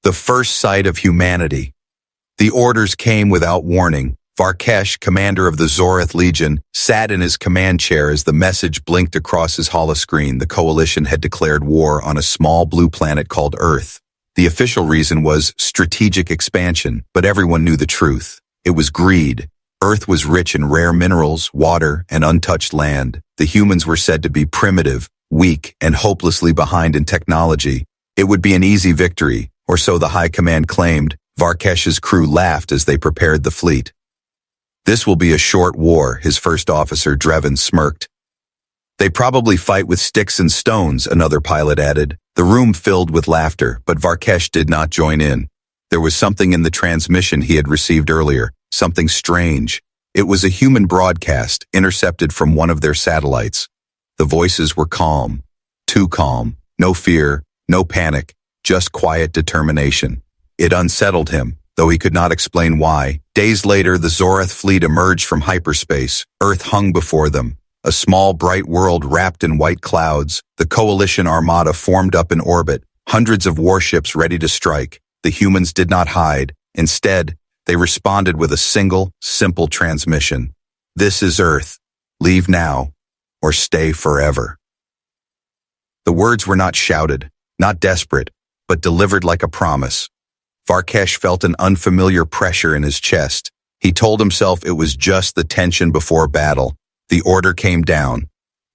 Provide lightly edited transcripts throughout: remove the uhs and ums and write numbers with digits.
The first sight of humanity. The orders came without warning. Varkesh, commander of the Zorith Legion, sat in his command chair as the message blinked across his holoscreen. The coalition had declared war on a small blue planet called Earth. The official reason was strategic expansion, but everyone knew the truth. It was greed. Earth was rich in rare minerals, water, and untouched land. The humans were said to be primitive, weak, and hopelessly behind in technology. It would be an easy victory, or so the High Command claimed. Varkesh's crew laughed as they prepared the fleet. This will be a short war, his first officer, Drevin, smirked. They probably fight with sticks and stones, another pilot added. The room filled with laughter, but Varkesh did not join in. There was something in the transmission he had received earlier, something strange. It was a human broadcast, intercepted from one of their satellites. The voices were calm, too calm, no fear, no panic, just quiet determination. It unsettled him, though he could not explain why. Days later, the Zorith fleet emerged from hyperspace. Earth hung before them, a small, bright world wrapped in white clouds. The coalition armada formed up in orbit, hundreds of warships ready to strike. The humans did not hide. Instead, they responded with a single, simple transmission. This is Earth. Leave now, or stay forever. The words were not shouted, not desperate, but delivered like a promise. Varkesh felt an unfamiliar pressure in his chest. He told himself it was just the tension before battle. The order came down.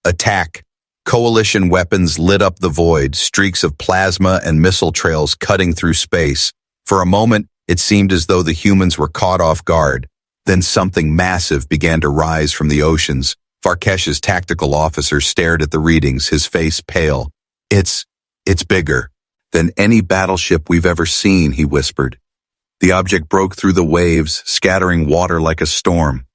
Attack. Coalition weapons lit up the void, streaks of plasma and missile trails cutting through space. For a moment, it seemed as though the humans were caught off guard. Then something massive began to rise from the oceans. Varkesh's tactical officer stared at the readings, his face pale. It's bigger than any battleship we've ever seen, he whispered. The object broke through the waves, scattering water like a storm.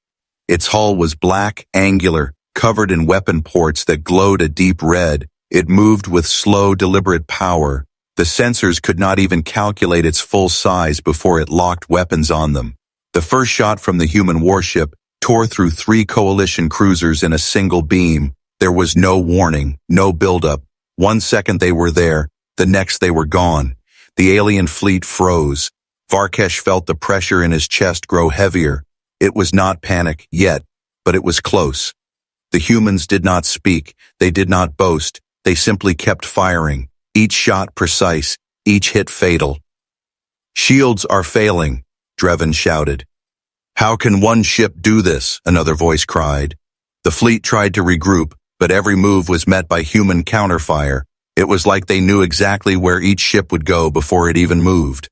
Its hull was black, angular, covered in weapon ports that glowed a deep red. It moved with slow, deliberate power. The sensors could not even calculate its full size before it locked weapons on them. The first shot from the human warship tore through 3 coalition cruisers in a single beam. There was no warning, no buildup. 1 second they were there, the next they were gone. The alien fleet froze. Varkesh felt the pressure in his chest grow heavier. It was not panic yet, but it was close. The humans did not speak. They did not boast. They simply kept firing. Each shot precise, each hit fatal. Shields are failing, Drevin shouted. How can one ship do this? Another voice cried. The fleet tried to regroup, but every move was met by human counterfire. It was like they knew exactly where each ship would go before it even moved.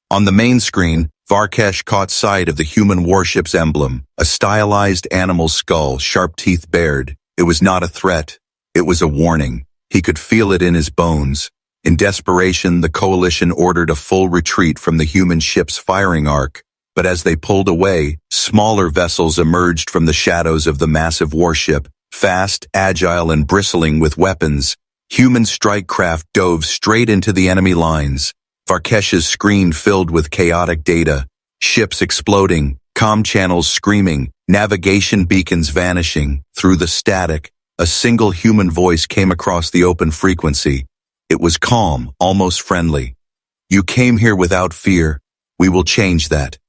On the main screen, Varkesh caught sight of the human warship's emblem, a stylized animal skull, sharp teeth bared. It was not a threat. It was a warning. He could feel it in his bones. In desperation, the coalition ordered a full retreat from the human ship's firing arc. But as they pulled away, smaller vessels emerged from the shadows of the massive warship, fast, agile, and bristling with weapons. Human strike craft dove straight into the enemy lines. Varkesh's screen filled with chaotic data, ships exploding, comm channels screaming, navigation beacons vanishing. Through the static, a single human voice came across the open frequency. It was calm, almost friendly. You came here without fear. We will change that.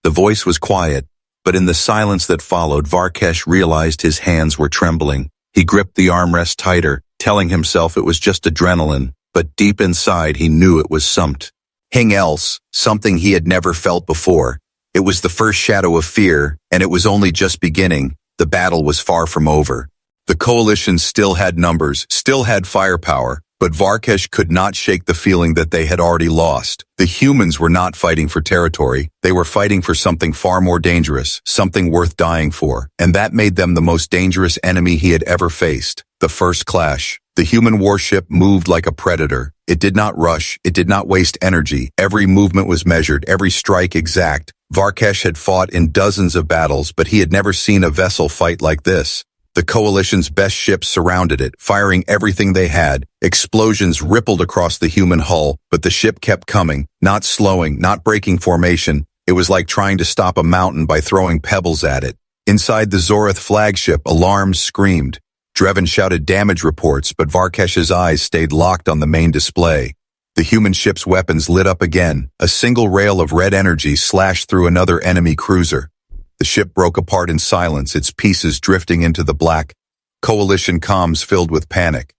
The voice was quiet, but in the silence that followed, Varkesh realized his hands were trembling. He gripped the armrest tighter, telling himself it was just adrenaline, but deep inside he knew it was something else, something he had never felt before. It was the first shadow of fear, and it was only just beginning. The battle was far from over. The coalition still had numbers, still had firepower, but Varkesh could not shake the feeling that they had already lost. The humans were not fighting for territory. They were fighting for something far more dangerous, something worth dying for, and that made them the most dangerous enemy he had ever faced. The first clash. The human warship moved like a predator. It did not rush. It did not waste energy. Every movement was measured, every strike exact. Varkesh had fought in dozens of battles, but he had never seen a vessel fight like this. The coalition's best ships surrounded it, firing everything they had. Explosions rippled across the human hull, but the ship kept coming, not slowing, not breaking formation. It was like trying to stop a mountain by throwing pebbles at it. Inside the Zorith flagship, alarms screamed. Drevin shouted damage reports, but Varkesh's eyes stayed locked on the main display. The human ship's weapons lit up again. A single rail of red energy slashed through another enemy cruiser. The ship broke apart in silence, its pieces drifting into the black. Coalition comms filled with panic.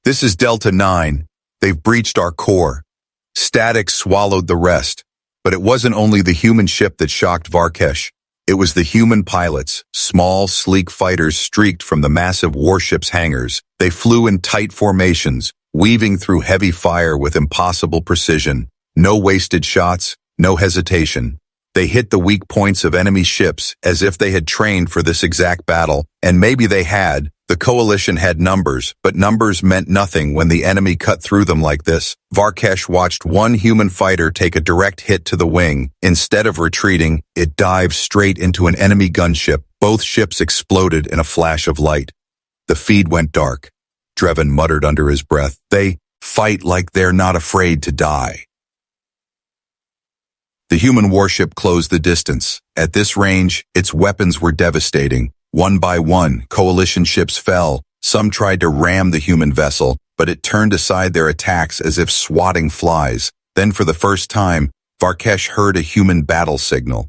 "This is Delta 9. They've breached our core." Static swallowed the rest. But it wasn't only the human ship that shocked Varkesh. It was the human pilots, small, sleek fighters streaked from the massive warships' hangars. They flew in tight formations, weaving through heavy fire with impossible precision. No wasted shots, no hesitation. They hit the weak points of enemy ships as if they had trained for this exact battle, and maybe they had. The coalition had numbers, but numbers meant nothing when the enemy cut through them like this. Varkesh watched one human fighter take a direct hit to the wing. Instead of retreating, it dived straight into an enemy gunship. Both ships exploded in a flash of light. The feed went dark. Drevin muttered under his breath, "They fight like they're not afraid to die." The human warship closed the distance. At this range, its weapons were devastating. One by one, coalition ships fell. Some tried to ram the human vessel, but it turned aside their attacks as if swatting flies. Then for the first time, Varkesh heard a human battle signal.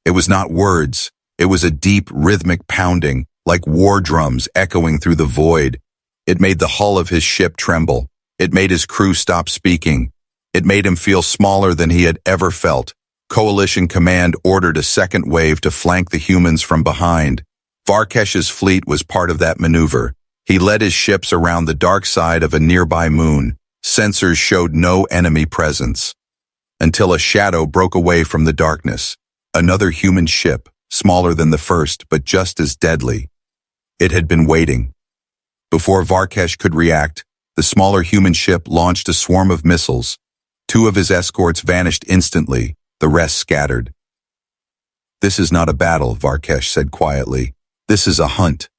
It was not words. It was a deep, rhythmic pounding, like war drums echoing through the void. It made the hull of his ship tremble. It made his crew stop speaking. It made him feel smaller than he had ever felt. Coalition Command ordered a second wave to flank the humans from behind. Varkesh's fleet was part of that maneuver. He led his ships around the dark side of a nearby moon. Sensors showed no enemy presence. Until a shadow broke away from the darkness. Another human ship, smaller than the first, but just as deadly. It had been waiting. Before Varkesh could react, the smaller human ship launched a swarm of missiles. Two of his escorts vanished instantly. The rest scattered. "This is not a battle," Varkesh said quietly. "This is a hunt."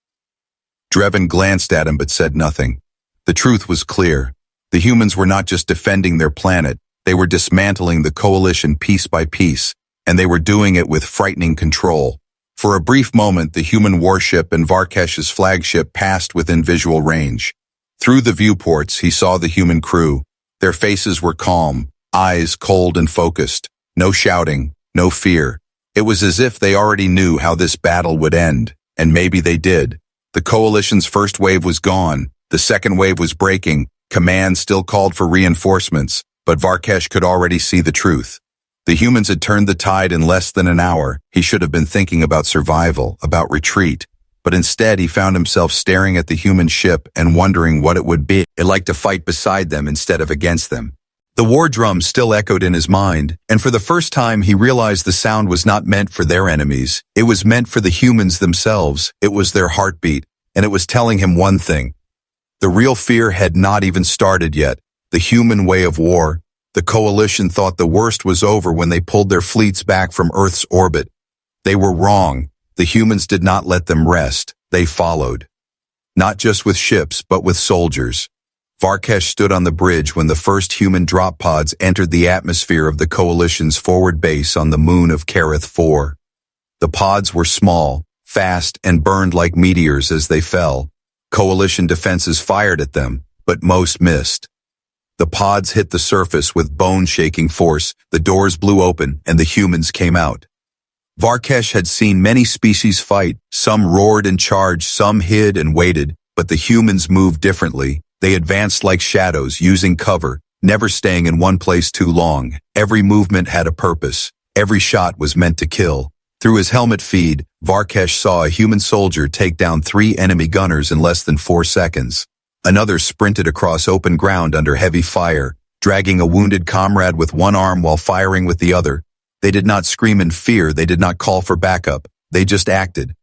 Drevin glanced at him but said nothing. The truth was clear. The humans were not just defending their planet, they were dismantling the coalition piece by piece, and they were doing it with frightening control. For a brief moment, the human warship and Varkesh's flagship passed within visual range. Through the viewports, he saw the human crew. Their faces were calm, eyes cold and focused. No shouting, no fear. It was as if they already knew how this battle would end, and maybe they did. The coalition's first wave was gone. The second wave was breaking. Command still called for reinforcements, but Varkesh could already see the truth. The humans had turned the tide in less than an hour. He should have been thinking about survival, about retreat, but instead he found himself staring at the human ship and wondering what it would be like to fight beside them instead of against them. The war drum still echoed in his mind, and for the first time he realized the sound was not meant for their enemies. It was meant for the humans themselves. It was their heartbeat, and it was telling him one thing. The real fear had not even started yet. The human way of war. The coalition thought the worst was over when they pulled their fleets back from Earth's orbit. They were wrong. The humans did not let them rest. They followed. Not just with ships, but with soldiers. Varkesh stood on the bridge when the first human drop pods entered the atmosphere of the coalition's forward base on the moon of Kareth 4. The pods were small, fast, and burned like meteors as they fell. Coalition defenses fired at them, but most missed. The pods hit the surface with bone-shaking force, the doors blew open, and the humans came out. Varkesh had seen many species fight. Some roared and charged, some hid and waited, but the humans moved differently. They advanced like shadows, using cover, never staying in one place too long. Every movement had a purpose. Every shot was meant to kill. Through his helmet feed, Varkesh saw a human soldier take down 3 enemy gunners in less than 4 seconds. Another sprinted across open ground under heavy fire, dragging a wounded comrade with one arm while firing with the other. They did not scream in fear, they did not call for backup. They just acted.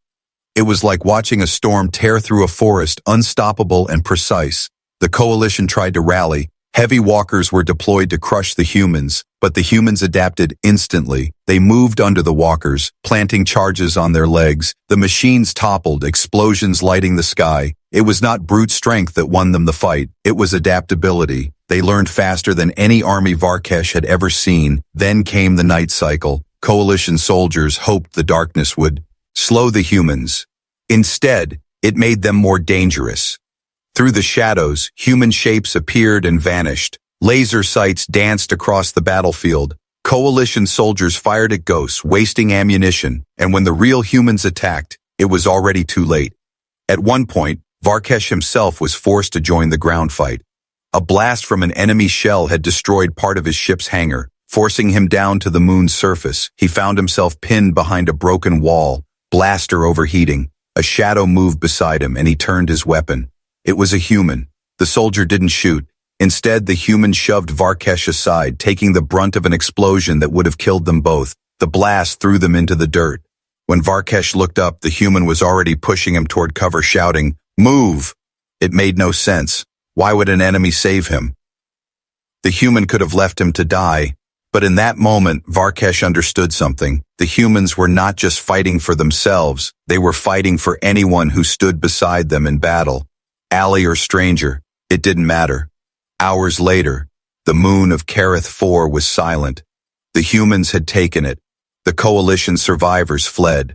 It was like watching a storm tear through a forest, unstoppable and precise. The coalition tried to rally. Heavy walkers were deployed to crush the humans, but the humans adapted instantly. They moved under the walkers, planting charges on their legs. The machines toppled, explosions lighting the sky. It was not brute strength that won them the fight. It was adaptability. They learned faster than any army Varkesh had ever seen. Then came the night cycle. Coalition soldiers hoped the darkness would slow the humans. Instead, it made them more dangerous. Through the shadows, human shapes appeared and vanished. Laser sights danced across the battlefield. Coalition soldiers fired at ghosts, wasting ammunition, and when the real humans attacked, it was already too late. At one point, Varkesh himself was forced to join the ground fight. A blast from an enemy shell had destroyed part of his ship's hangar, forcing him down to the moon's surface. He found himself pinned behind a broken wall, blaster overheating. A shadow moved beside him and he turned his weapon. It was a human. The soldier didn't shoot. Instead, the human shoved Varkesh aside, taking the brunt of an explosion that would have killed them both. The blast threw them into the dirt. When Varkesh looked up, the human was already pushing him toward cover, shouting, "Move!" It made no sense. Why would an enemy save him? The human could have left him to die. But in that moment, Varkesh understood something. The humans were not just fighting for themselves. They were fighting for anyone who stood beside them in battle. Ally or stranger, it didn't matter. Hours later, the moon of Kareth 4 was silent. The humans had taken it. The coalition survivors fled.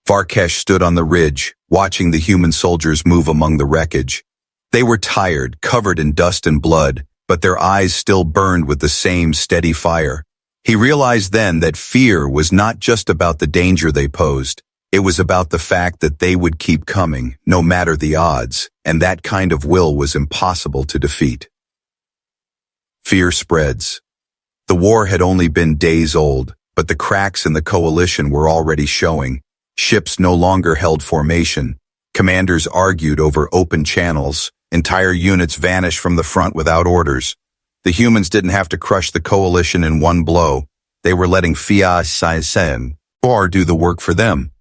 Varkesh stood on the ridge, watching the human soldiers move among the wreckage. They were tired, covered in dust and blood, but their eyes still burned with the same steady fire. He realized then that fear was not just about the danger they posed. It was about the fact that they would keep coming, no matter the odds, and that kind of will was impossible to defeat. Fear spreads. The war had only been days old, but the cracks in the coalition were already showing. Ships no longer held formation. Commanders argued over open channels. Entire units vanished from the front without orders. The humans didn't have to crush the coalition in one blow. They were letting fiercest Sci-Fi do the work for them.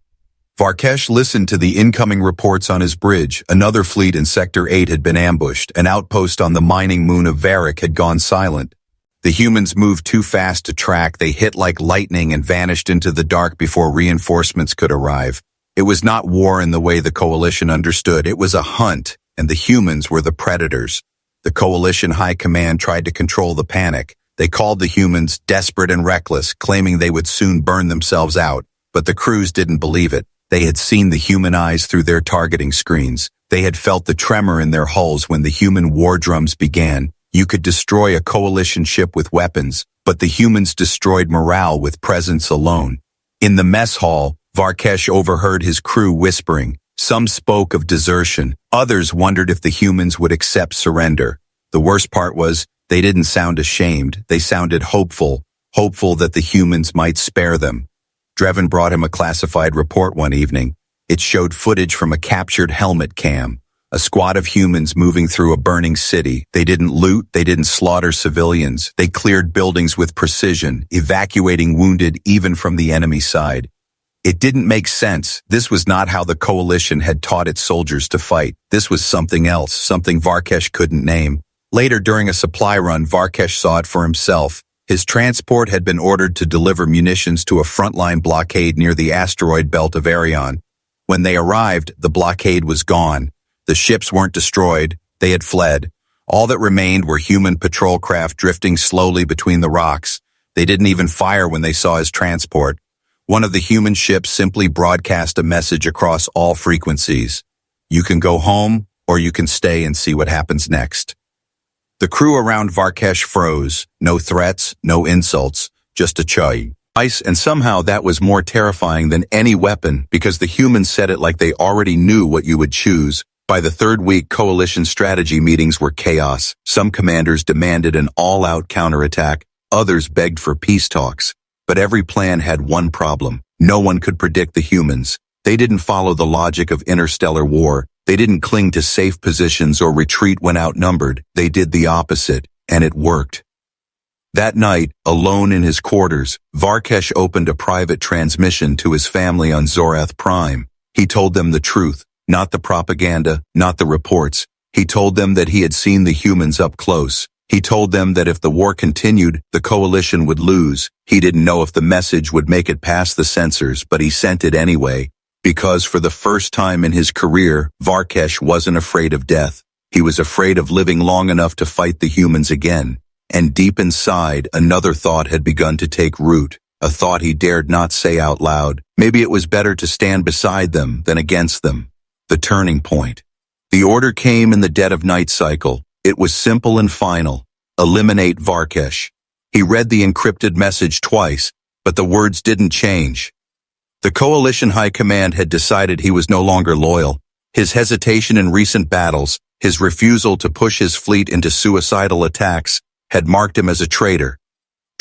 Varkesh listened to the incoming reports on his bridge. Another fleet in Sector 8 had been ambushed. An outpost on the mining moon of Varric had gone silent. The humans moved too fast to track. They hit like lightning and vanished into the dark before reinforcements could arrive. It was not war in the way the coalition understood. It was a hunt, and the humans were the predators. The coalition high command tried to control the panic. They called the humans desperate and reckless, claiming they would soon burn themselves out. But the crews didn't believe it. They had seen the human eyes through their targeting screens. They had felt the tremor in their hulls when the human war drums began. You could destroy a coalition ship with weapons, but the humans destroyed morale with presence alone. In the mess hall, Varkesh overheard his crew whispering. Some spoke of desertion. Others wondered if the humans would accept surrender. The worst part was, they didn't sound ashamed. They sounded hopeful that the humans might spare them. Drevin brought him a classified report one evening. It showed footage from a captured helmet cam. A squad of humans moving through a burning city. They didn't loot, they didn't slaughter civilians. They cleared buildings with precision, evacuating wounded even from the enemy side. It didn't make sense. This was not how the coalition had taught its soldiers to fight. This was something else, something Varkesh couldn't name. Later, during a supply run, Varkesh saw it for himself. His transport had been ordered to deliver munitions to a frontline blockade near the asteroid belt of Arion. When they arrived, the blockade was gone. The ships weren't destroyed. They had fled. All that remained were human patrol craft drifting slowly between the rocks. They didn't even fire when they saw his transport. One of the human ships simply broadcast a message across all frequencies. You can go home, or you can stay and see what happens next. The crew around Varkesh froze. No threats, no insults, just a chai. Ice, and somehow that was more terrifying than any weapon because the humans said it like they already knew what you would choose. By the third week, coalition strategy meetings were chaos. Some commanders demanded an all-out counterattack. Others begged for peace talks. But every plan had one problem. No one could predict the humans. They didn't follow the logic of interstellar war. They didn't cling to safe positions or retreat when outnumbered. They did the opposite, and it worked. That night, alone in his quarters, Varkesh opened a private transmission to his family on Zorath Prime. He told them the truth, not the propaganda, not the reports. He told them that he had seen the humans up close. He told them that if the war continued, the coalition would lose. He didn't know if the message would make it past the censors, but he sent it anyway. Because for the first time in his career, Varkesh wasn't afraid of death. He was afraid of living long enough to fight the humans again. And deep inside, another thought had begun to take root, a thought he dared not say out loud. Maybe it was better to stand beside them than against them. The turning point. The order came in the dead of night cycle. It was simple and final. eliminate Varkesh. He read the encrypted message twice, but the words didn't change. The Coalition High Command had decided he was no longer loyal. His hesitation in recent battles, his refusal to push his fleet into suicidal attacks, had marked him as a traitor.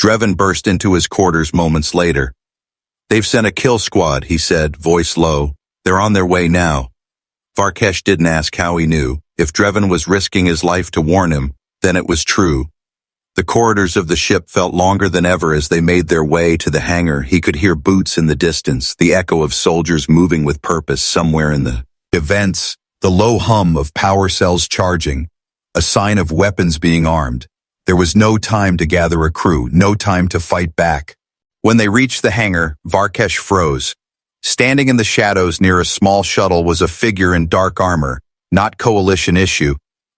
Drevin burst into his quarters moments later. "They've sent a kill squad," he said, voice low. "They're on their way now." Varkesh didn't ask how he knew. If Drevin was risking his life to warn him, then it was true. The corridors of the ship felt longer than ever as they made their way to the hangar. He could hear boots in the distance, the echo of soldiers moving with purpose somewhere in the vents, the low hum of power cells charging, a sign of weapons being armed. There was no time to gather a crew, no time to fight back. When they reached the hangar, Varkesh froze. Standing in the shadows near a small shuttle was a figure in dark armor, not Coalition issue.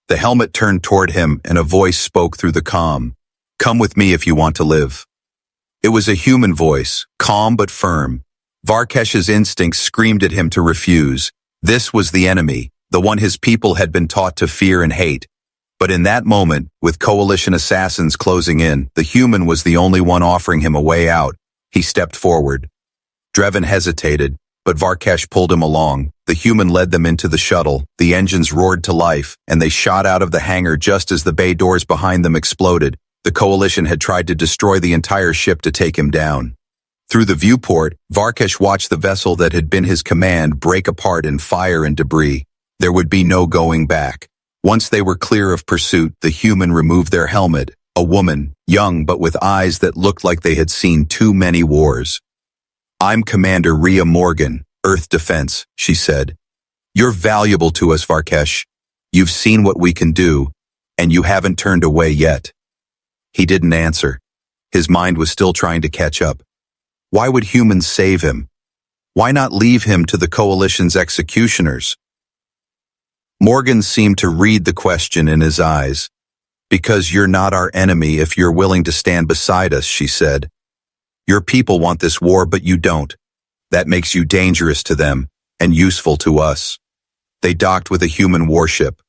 The helmet turned toward him and a voice spoke through the comm. "Come with me if you want to live." It was a human voice, calm but firm. Varkesh's instincts screamed at him to refuse. This was the enemy, the one his people had been taught to fear and hate. But in that moment, with Coalition assassins closing in, the human was the only one offering him a way out. He stepped forward. Drevin hesitated, but Varkesh pulled him along. The human led them into the shuttle. The engines roared to life, and they shot out of the hangar just as the bay doors behind them exploded. The Coalition had tried to destroy the entire ship to take him down. Through the viewport, Varkesh watched the vessel that had been his command break apart in fire and debris. There would be no going back. Once they were clear of pursuit, the human removed their helmet. A woman, young but with eyes that looked like they had seen too many wars. "I'm Commander Rhea Morgan, Earth Defense," she said. "You're valuable to us, Varkesh. You've seen what we can do, and you haven't turned away yet." He didn't answer. His mind was still trying to catch up. Why would humans save him? Why not leave him to the Coalition's executioners? Morgan seemed to read the question in his eyes. "Because you're not our enemy if you're willing to stand beside us," she said. "Your people want this war, but you don't. That makes you dangerous to them and useful to us." They docked with a human warship.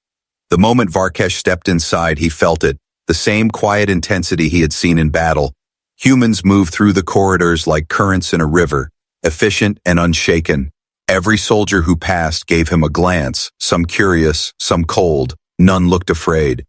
The moment Varkesh stepped inside, he felt it, the same quiet intensity he had seen in battle. Humans moved through the corridors like currents in a river, efficient and unshaken. Every soldier who passed gave him a glance, some curious, some cold. None looked afraid.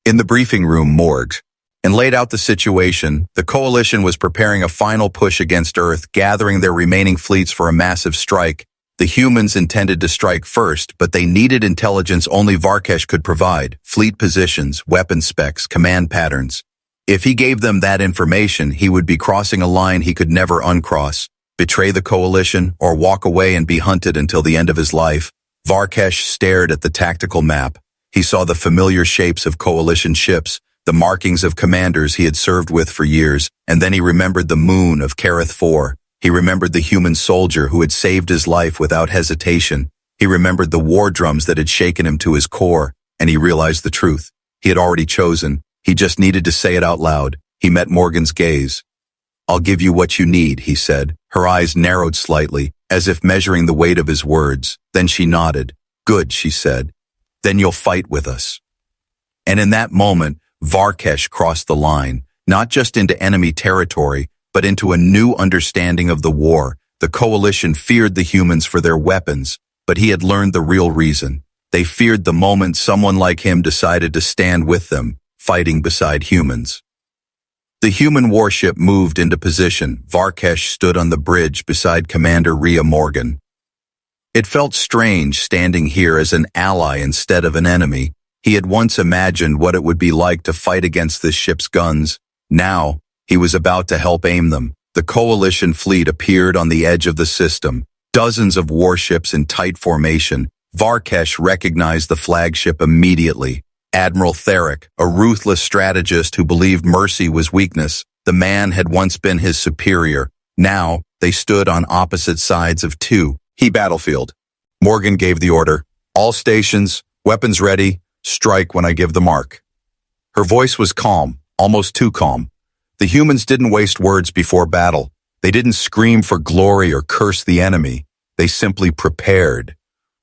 In the briefing room, morgue, and laid out the situation. The Coalition was preparing a final push against Earth, gathering their remaining fleets for a massive strike. The humans intended to strike first, but they needed intelligence only Varkesh could provide: fleet positions, weapon specs, command patterns. If he gave them that information, he would be crossing a line he could never uncross: betray the Coalition or walk away and be hunted until the end of his life. Varkesh stared at the tactical map. He saw the familiar shapes of Coalition ships, the markings of commanders he had served with for years, and then he remembered the moon of Kareth 4. He remembered the human soldier who had saved his life without hesitation. He remembered the war drums that had shaken him to his core, and he realized the truth. He had already chosen. He just needed to say it out loud. He met Morgan's gaze. "I'll give you what you need," he said. Her eyes narrowed slightly, as if measuring the weight of his words. Then she nodded. "Good," she said. "Then you'll fight with us." And in that moment, Varkesh crossed the line, not just into enemy territory, but into a new understanding of the war. The Coalition feared the humans for their weapons, but he had learned the real reason. They feared the moment someone like him decided to stand with them, fighting beside humans. The human warship moved into position. Varkesh stood on the bridge beside Commander Rhea Morgan. It felt strange standing here as an ally instead of an enemy. He had once imagined what it would be like to fight against this ship's guns. Now, he was about to help aim them. The Coalition fleet appeared on the edge of the system, dozens of warships in tight formation. Varkesh recognized the flagship immediately. Admiral Theric, a ruthless strategist who believed mercy was weakness. The man had once been his superior. Now, they stood on opposite sides of two. He battlefield. Morgan gave the order. "All stations, weapons ready, strike when I give the mark." Her voice was calm, almost too calm. The humans didn't waste words before battle. They didn't scream for glory or curse the enemy. They simply prepared.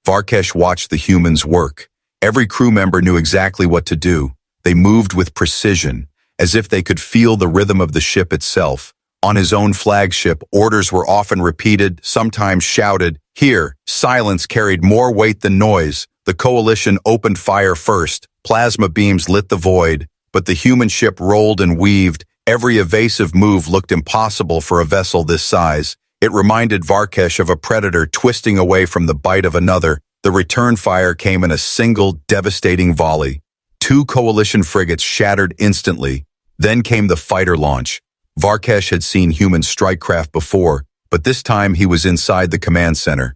Varkesh watched the humans work. Every crew member knew exactly what to do. They moved with precision, as if they could feel the rhythm of the ship itself. On his own flagship, orders were often repeated, sometimes shouted. Here, silence carried more weight than noise. The coalition opened fire first. Plasma beams lit the void, but the human ship rolled and weaved. Every evasive move looked impossible for a vessel this size. It reminded Varkesh of a predator twisting away from the bite of another. The return fire came in a single, devastating volley. 2 coalition frigates shattered instantly. Then came the fighter launch. Varkesh had seen human strike craft before, but this time he was inside the command center.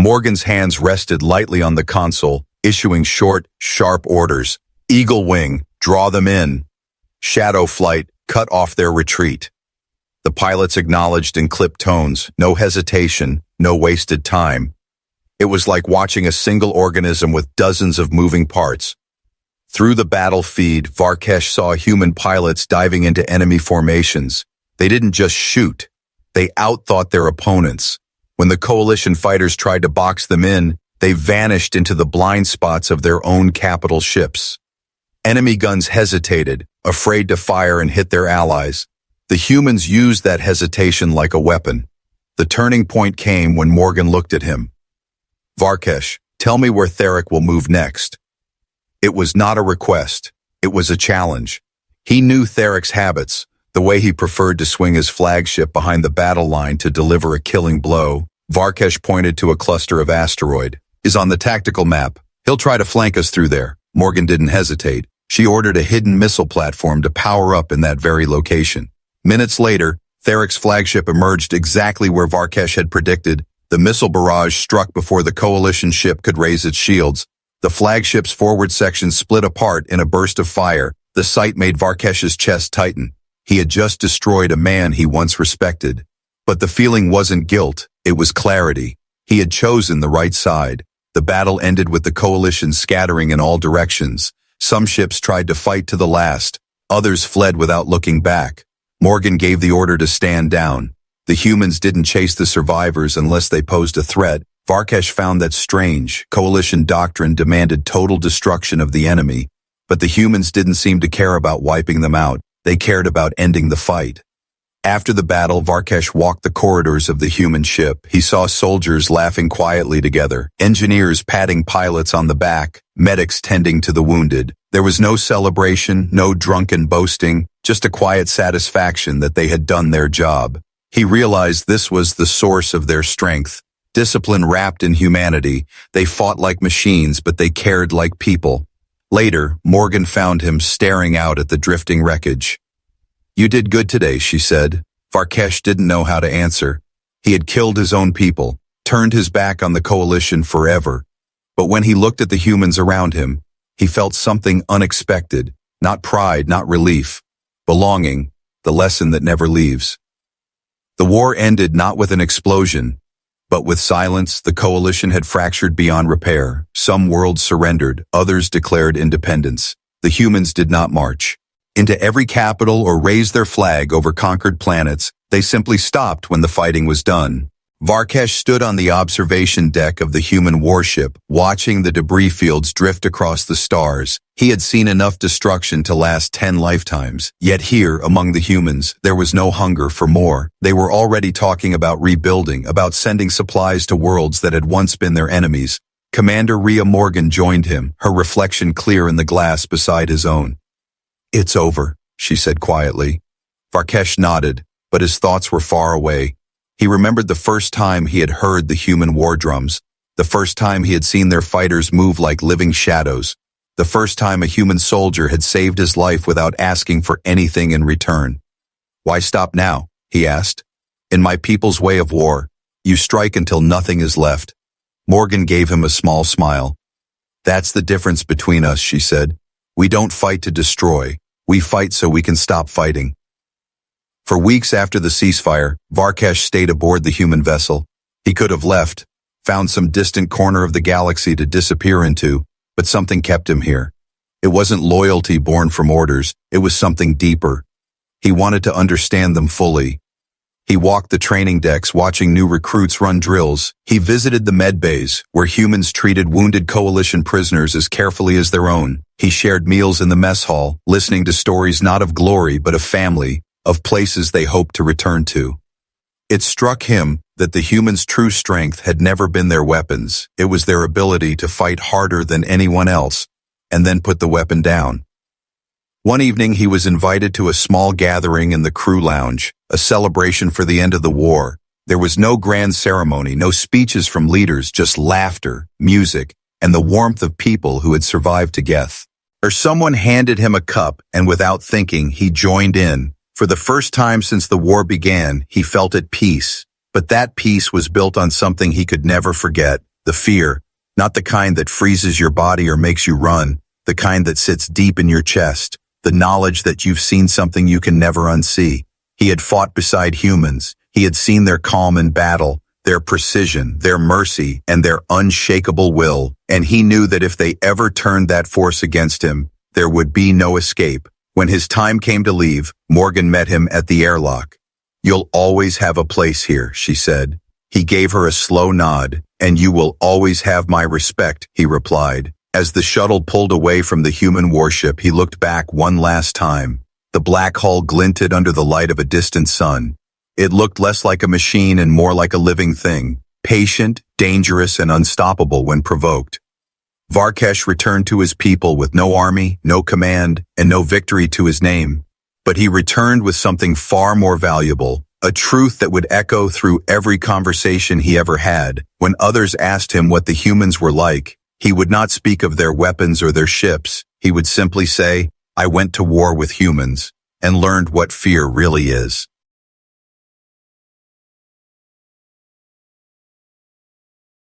Morgan's hands rested lightly on the console, issuing short, sharp orders. Eagle Wing, draw them in. Shadow Flight, cut off their retreat. The pilots acknowledged in clipped tones, no hesitation, no wasted time. It was like watching a single organism with dozens of moving parts. Through the battle feed, Varkesh saw human pilots diving into enemy formations. They didn't just shoot. They outthought their opponents. When the coalition fighters tried to box them in, they vanished into the blind spots of their own capital ships. Enemy guns hesitated, afraid to fire and hit their allies. The humans used that hesitation like a weapon. The turning point came when Morgan looked at him. Varkesh, tell me where Theric will move next. It was not a request. It was a challenge. He knew Theric's habits, the way he preferred to swing his flagship behind the battle line to deliver a killing blow. Varkesh pointed to a cluster of asteroid. Is on the tactical map. He'll try to flank us through there. Morgan didn't hesitate. She ordered a hidden missile platform to power up in that very location. Minutes later, Theric's flagship emerged exactly where Varkesh had predicted. The missile barrage struck before the coalition ship could raise its shields. The flagship's forward section split apart in a burst of fire. The sight made Varkesh's chest tighten. He had just destroyed a man he once respected. But the feeling wasn't guilt, it was clarity. He had chosen the right side. The battle ended with the coalition scattering in all directions. Some ships tried to fight to the last. Others fled without looking back. Morgan gave the order to stand down. The humans didn't chase the survivors unless they posed a threat. Varkesh found that strange. Coalition doctrine demanded total destruction of the enemy, but the humans didn't seem to care about wiping them out. They cared about ending the fight. After the battle, Varkesh walked the corridors of the human ship. He saw soldiers laughing quietly together, engineers patting pilots on the back, medics tending to the wounded. There was no celebration, no drunken boasting, just a quiet satisfaction that they had done their job. He realized this was the source of their strength. Discipline wrapped in humanity. They fought like machines, but they cared like people. Later, Morgan found him staring out at the drifting wreckage. You did good today, she said. Varkesh didn't know how to answer. He had killed his own people, turned his back on the coalition forever. But when he looked at the humans around him, he felt something unexpected, not pride, not relief. Belonging, the lesson that never leaves. The war ended not with an explosion, but with silence. The coalition had fractured beyond repair. Some worlds surrendered, others declared independence. The humans did not march into every capital or raise their flag over conquered planets. They simply stopped when the fighting was done. Varkesh stood on the observation deck of the human warship, watching the debris fields drift across the stars. He had seen enough destruction to last 10 lifetimes. Yet here, among the humans, there was no hunger for more. They were already talking about rebuilding, about sending supplies to worlds that had once been their enemies. Commander Rhea Morgan joined him, her reflection clear in the glass beside his own. It's over, she said quietly. Varkesh nodded, but his thoughts were far away. He remembered the first time he had heard the human war drums, the first time he had seen their fighters move like living shadows, the first time a human soldier had saved his life without asking for anything in return. Why stop now? He asked. In my people's way of war, you strike until nothing is left. Morgan gave him a small smile. That's the difference between us, she said. We don't fight to destroy. We fight so we can stop fighting. For weeks after the ceasefire, Varkesh stayed aboard the human vessel. He could have left, found some distant corner of the galaxy to disappear into, but something kept him here. It wasn't loyalty born from orders, it was something deeper. He wanted to understand them fully. He walked the training decks watching new recruits run drills. He visited the med bays, where humans treated wounded coalition prisoners as carefully as their own. He shared meals in the mess hall, listening to stories not of glory but of family, of places they hoped to return to. It struck him that the humans' true strength had never been their weapons. It was their ability to fight harder than anyone else, and then put the weapon down. One evening he was invited to a small gathering in the crew lounge, a celebration for the end of the war. There was no grand ceremony, no speeches from leaders, just laughter, music, and the warmth of people who had survived to death. Someone handed him a cup, and without thinking, he joined in. For the first time since the war began, he felt at peace. But that peace was built on something he could never forget, the fear, not the kind that freezes your body or makes you run, the kind that sits deep in your chest, the knowledge that you've seen something you can never unsee. He had fought beside humans. He had seen their calm in battle, their precision, their mercy, and their unshakable will, and he knew that if they ever turned that force against him, there would be no escape. When his time came to leave, Morgan met him at the airlock. "You'll always have a place here," she said. He gave her a slow nod. "And you will always have my respect," he replied. As the shuttle pulled away from the human warship, he looked back one last time. The black hull glinted under the light of a distant sun. It looked less like a machine and more like a living thing, patient, dangerous, and unstoppable when provoked. Varkesh returned to his people with no army, no command, and no victory to his name. But he returned with something far more valuable, a truth that would echo through every conversation he ever had. When others asked him what the humans were like, he would not speak of their weapons or their ships. He would simply say, "I went to war with humans and learned what fear really is."